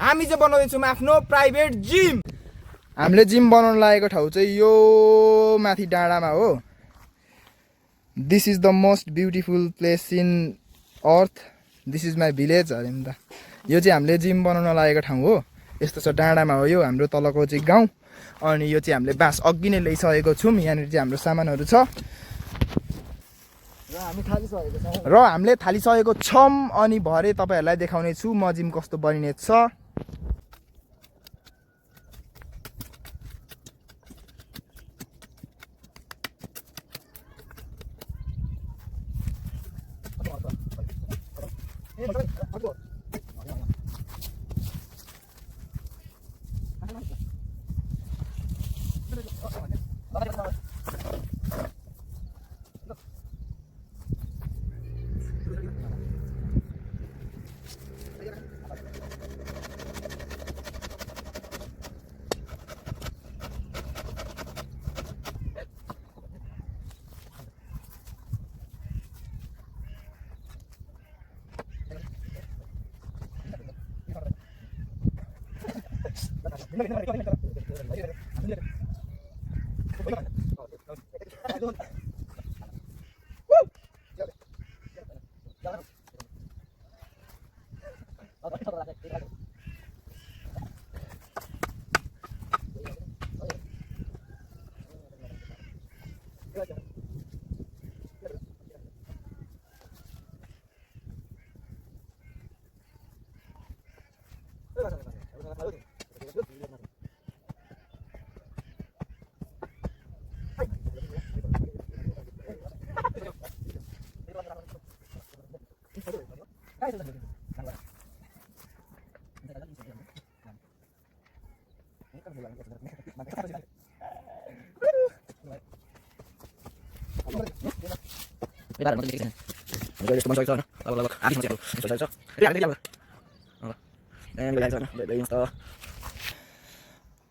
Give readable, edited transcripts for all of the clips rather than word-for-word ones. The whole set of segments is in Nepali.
हामी चाहिँ बनाउँदैछौँ आफ्नो प्राइभेट जिम। हामीले जिम बनाउन लागेको ठाउँ चाहिँ यो माथि डाँडामा हो। This is the most beautiful place in earth, this is my village अरे नि त। यो चाहिँ हामीले जिम बनाउन लागेको ठाउँ हो। यस्तो छ, डाँडामा हो यो हाम्रो तलको चाहिँ गाउँ। अनि यो चाहिँ हामीले बाँस अघि नै ल्याइसकेको छौँ। यहाँनिर चाहिँ हाम्रो सामानहरू छ र हामीले थालिसकेको छौँ। अनि भरे तपाईँहरूलाई देखाउने छु म जिम कस्तो बनिने छ।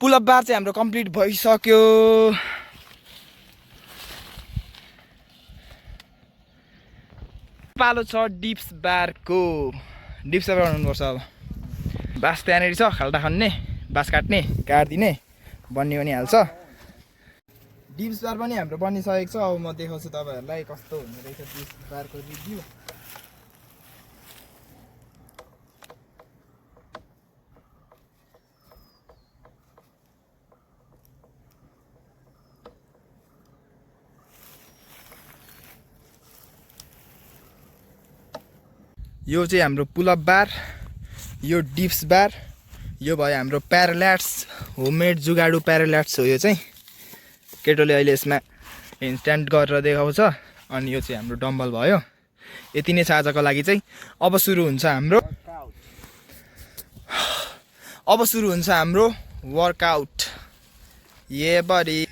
पुलअप बार चाहिँ हाम्रो कम्प्लिट भइसक्यो। पालो छ डिप्स बारको। डिप्स बार बनाउनुपर्छ। अब बाँस त्यहाँनिर छ, खाल्टा खन्ने, बाँस काट्ने, काटिदिने, बन्ने पनि हाल्छ। डिप्स बार पनि हाम्रो बनिसकेको छ। अब म देखाउँछु तपाईँहरूलाई कस्तो हुने रहेछ डिप्स बारको रिभ्यू। यो चाहिँ हाम्रो पुलअप बार, यो डिप्स बार, यो भयो हाम्रो प्याराल्याट्स, होममेड जुगाडु प्याराल्याट्स हो यो चाहिँ। केटोले अहिले यसमा इन्स्ट्यान्ट गरेर देखाउँछ। अनि यो चाहिँ हाम्रो डम्बल भयो। यति नै छ आजको लागि चाहिँ। अब सुरु हुन्छ हाम्रो वर्कआउट। ये बडी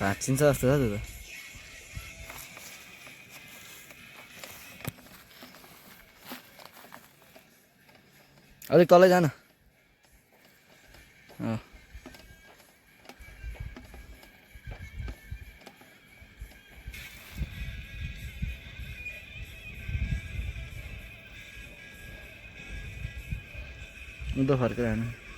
भाँचिन्छ जस्तो छ त्यो त। अलिक तलै जान। उता फर्केर जानु।